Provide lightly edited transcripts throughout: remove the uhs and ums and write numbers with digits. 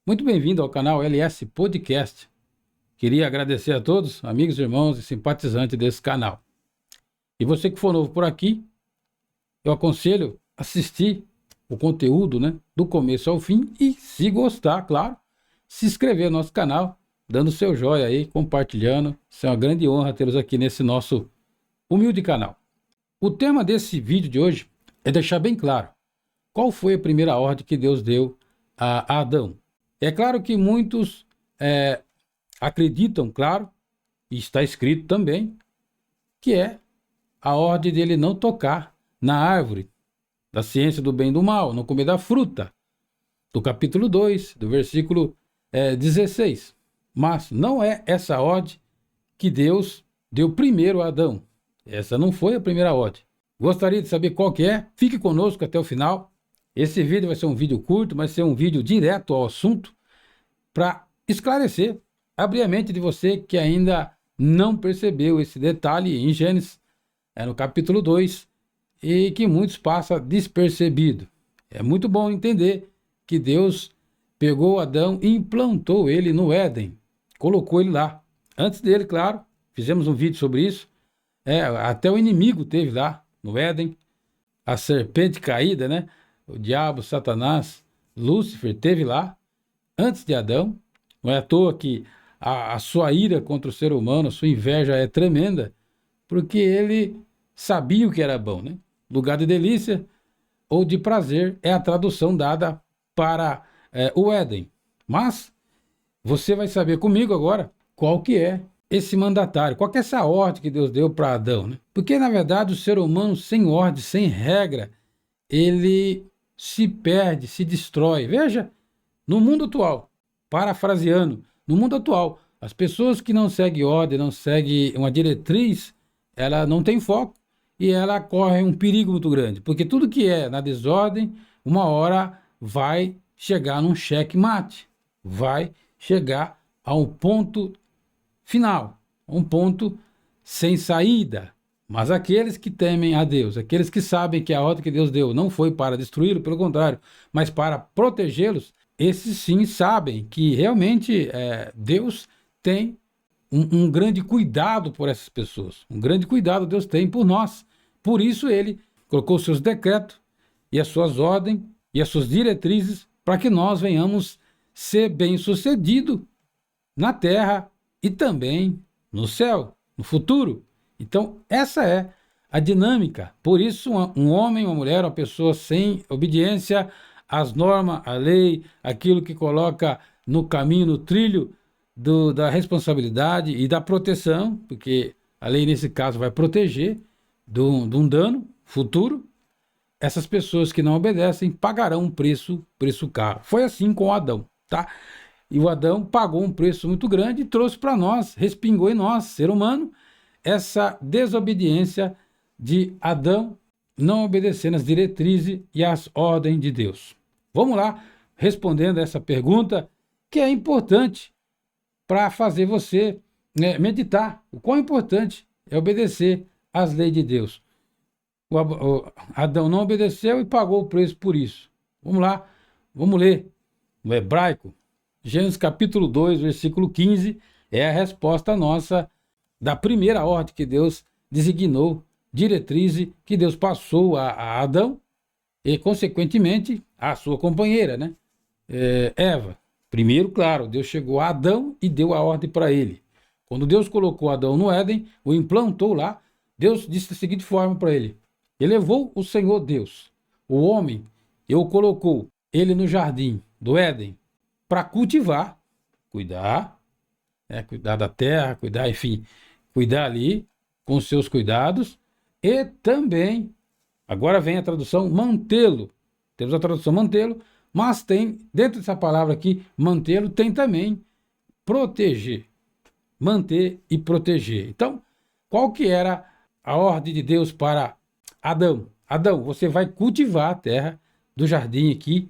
Muito bem-vindo ao canal LS Podcast. Queria agradecer a todos, amigos, irmãos e simpatizantes desse canal. E você que for novo por aqui, eu aconselho assistir o conteúdo, do começo ao fim e, se gostar, claro, se inscrever no nosso canal, dando seu joinha aí, compartilhando. Isso é uma grande honra tê-los aqui nesse nosso humilde canal. O tema desse vídeo de hoje é deixar bem claro qual foi a primeira ordem que Deus deu a Adão. É claro que muitos acreditam, claro, e está escrito também, que é a ordem dele não tocar na árvore da ciência do bem e do mal, não comer da fruta, do capítulo 2, do versículo 16. Mas não é essa ordem que Deus deu primeiro a Adão. Essa não foi a primeira ordem. Gostaria de saber qual que é? Fique conosco até o final. Esse vídeo vai ser um vídeo curto, vai ser um vídeo direto ao assunto, para esclarecer, abrir a mente de você que ainda não percebeu esse detalhe em Gênesis, no capítulo 2, e que muitos passam despercebido. É muito bom entender que Deus pegou Adão e implantou ele no Éden, colocou ele lá. Antes dele, claro, fizemos um vídeo sobre isso, até o inimigo teve lá no Éden, a serpente caída, o diabo, Satanás, Lúcifer teve lá, antes de Adão. Não é à toa que a sua ira contra o ser humano, a sua inveja é tremenda, porque ele sabia o que era bom, Lugar de delícia ou de prazer é a tradução dada para o Éden. Mas você vai saber comigo agora qual que é esse mandatário, qual que é essa ordem que Deus deu para Adão, Porque, na verdade, o ser humano sem ordem, sem regra, ele se perde, se destrói. Veja, no mundo atual, parafraseando, no mundo atual, as pessoas que não seguem ordem, não seguem uma diretriz, ela não tem foco e ela corre um perigo muito grande, porque tudo que é na desordem, uma hora vai chegar num checkmate, vai chegar a um ponto final, um ponto sem saída. Mas aqueles que temem a Deus, aqueles que sabem que a ordem que Deus deu não foi para destruí-lo, pelo contrário, mas para protegê-los, esses sim sabem que realmente Deus tem um grande cuidado por essas pessoas. Um grande cuidado Deus tem por nós. Por isso ele colocou seus decretos e as suas ordens e as suas diretrizes para que nós venhamos ser bem-sucedidos na terra e também no céu, no futuro. Então, essa é a dinâmica. Por isso, um homem, uma mulher, uma pessoa sem obediência às normas, à lei, aquilo que coloca no caminho, no trilho da responsabilidade e da proteção, porque a lei, nesse caso, vai proteger de um dano futuro, essas pessoas que não obedecem pagarão um preço caro. Foi assim com Adão, tá? E o Adão pagou um preço muito grande e trouxe para nós, respingou em nós, ser humano, essa desobediência de Adão não obedecendo às diretrizes e às ordens de Deus. Vamos lá, respondendo a essa pergunta, que é importante para fazer você meditar. O quão importante é obedecer às leis de Deus. O Adão não obedeceu e pagou o preço por isso. Vamos lá, vamos ler no hebraico. Gênesis capítulo 2, versículo 15, é a resposta nossa da primeira ordem que Deus designou, diretriz que Deus passou a Adão e, consequentemente, a sua companheira, Eva. Primeiro, claro, Deus chegou a Adão e deu a ordem para ele. Quando Deus colocou Adão no Éden, o implantou lá, Deus disse da seguinte forma para ele: elevou o Senhor Deus, o homem, e o colocou ele no jardim do Éden para cultivar, cuidar da terra, cuidar ali com os seus cuidados e também, agora vem a tradução mantê-lo. Temos a tradução mantê-lo, mas tem, dentro dessa palavra aqui, mantê-lo, tem também proteger. Manter e proteger. Então, qual que era a ordem de Deus para Adão? Adão, você vai cultivar a terra do jardim aqui,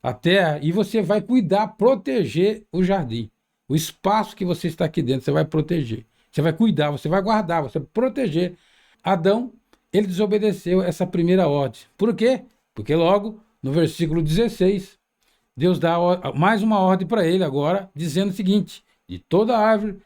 a terra, e você vai cuidar, proteger o jardim. O espaço que você está aqui dentro, você vai proteger. Você vai cuidar, você vai guardar, você vai proteger. Adão, ele desobedeceu essa primeira ordem. Por quê? Porque logo, no versículo 16, Deus dá mais uma ordem para ele agora, dizendo o seguinte: de toda árvore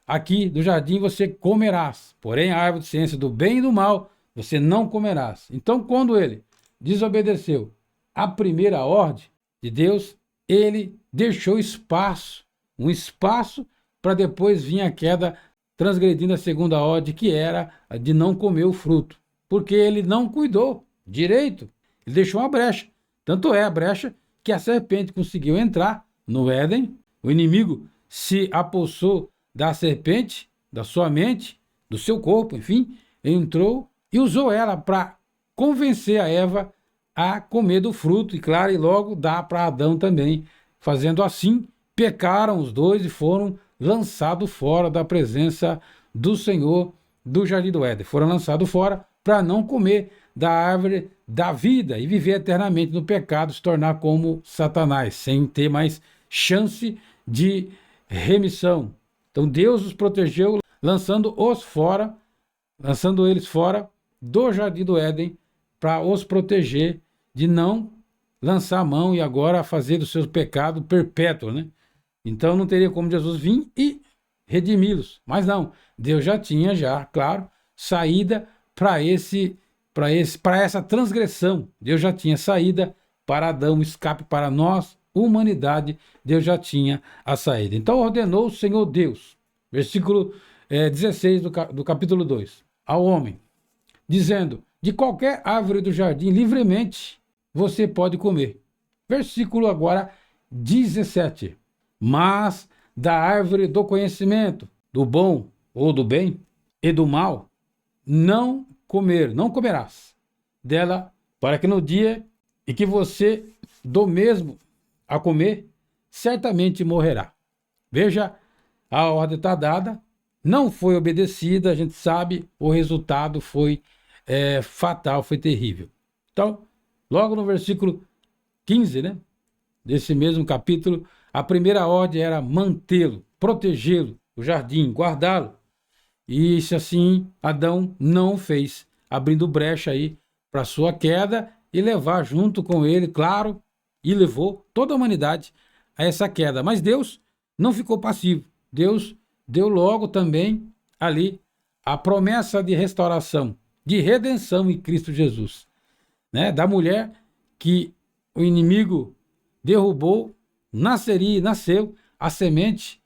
aqui do jardim você comerás, porém a árvore de ciência do bem e do mal você não comerás. Então, quando ele desobedeceu a primeira ordem de Deus, ele deixou espaço, um espaço para depois vir a queda, transgredindo a segunda ordem, que era a de não comer o fruto, porque ele não cuidou direito, ele deixou uma brecha. Tanto é a brecha que a serpente conseguiu entrar no Éden, o inimigo se apossou da serpente, da sua mente, do seu corpo, enfim, entrou e usou ela para convencer a Eva a comer do fruto, e claro, e logo dá para Adão também. Fazendo assim, pecaram os dois e foram lançados fora da presença do Senhor do Jardim do Éden. Foram lançados fora para não comer da árvore da vida e viver eternamente no pecado, se tornar como Satanás, sem ter mais chance de remissão. Então Deus os protegeu, lançando eles fora do Jardim do Éden, para os proteger de não lançar a mão e agora fazer dos seus pecados perpétuos, né? Então não teria como Jesus vir e redimi-los. Mas não, Deus já tinha, claro, saída para essa transgressão. Deus já tinha saída para Adão, escape para nós, humanidade. Deus já tinha a saída. Então ordenou o Senhor Deus, versículo 16 do capítulo 2, ao homem, dizendo: de qualquer árvore do jardim livremente você pode comer. Versículo agora 17. Mas da árvore do conhecimento, do bom ou do bem e do mal, não comerás dela, para que no dia em que você do mesmo a comer, certamente morrerá. Veja, a ordem está dada, não foi obedecida, a gente sabe, o resultado foi fatal, foi terrível. Então, logo no versículo 15, né, desse mesmo capítulo, a primeira ordem era mantê-lo, protegê-lo, o jardim, guardá-lo. E se assim Adão não fez, abrindo brecha aí para sua queda e levar junto com ele, claro, e levou toda a humanidade a essa queda. Mas Deus não ficou passivo. Deus deu logo também ali a promessa de restauração, de redenção em Cristo Jesus, né? Da mulher que o inimigo derrubou, nasceu a semente,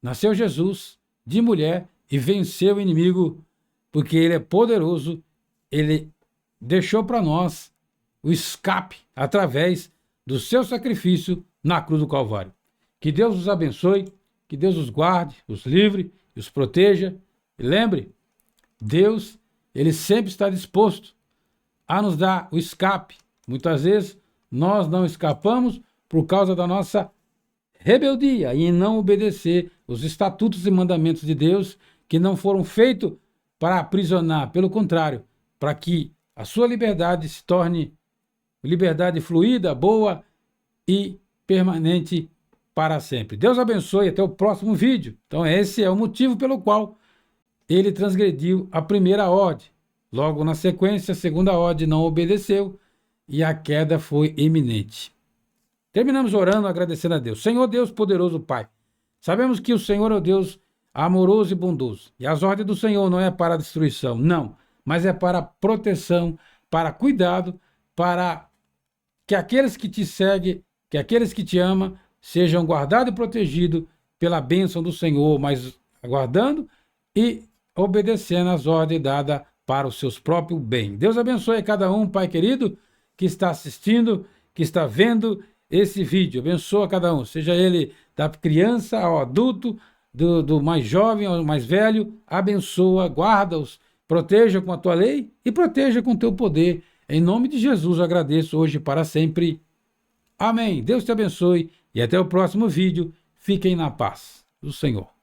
nasceu Jesus de mulher e venceu o inimigo, porque ele é poderoso, ele deixou para nós o escape através do seu sacrifício na cruz do Calvário. Que Deus os abençoe, que Deus os guarde, os livre e os proteja. E lembre, Deus, ele sempre está disposto a nos dar o escape. Muitas vezes nós não escapamos por causa da nossa rebeldia e em não obedecer os estatutos e mandamentos de Deus, que não foram feitos para aprisionar, pelo contrário, para que a sua liberdade se torne liberdade fluida, boa e permanente para sempre. Deus abençoe, até o próximo vídeo. Então esse é o motivo pelo qual ele transgrediu a primeira ordem. Logo na sequência, a segunda ordem não obedeceu e a queda foi iminente. Terminamos orando, agradecendo a Deus. Senhor Deus poderoso Pai, sabemos que o Senhor é o Deus amoroso e bondoso. E as ordens do Senhor não é para destruição, não, mas é para proteção, para cuidado, para que aqueles que te seguem, que aqueles que te amam, sejam guardados e protegidos pela bênção do Senhor, mas aguardando e obedecendo às ordens dadas para os seus próprios bens. Deus abençoe cada um, Pai querido, que está assistindo, que está vendo esse vídeo. Abençoa cada um, seja ele da criança ao adulto, do mais jovem ao mais velho. Abençoa, guarda-os, proteja com a tua lei e proteja com o teu poder. Em nome de Jesus eu agradeço hoje e para sempre. Amém. Deus te abençoe e até o próximo vídeo. Fiquem na paz do Senhor.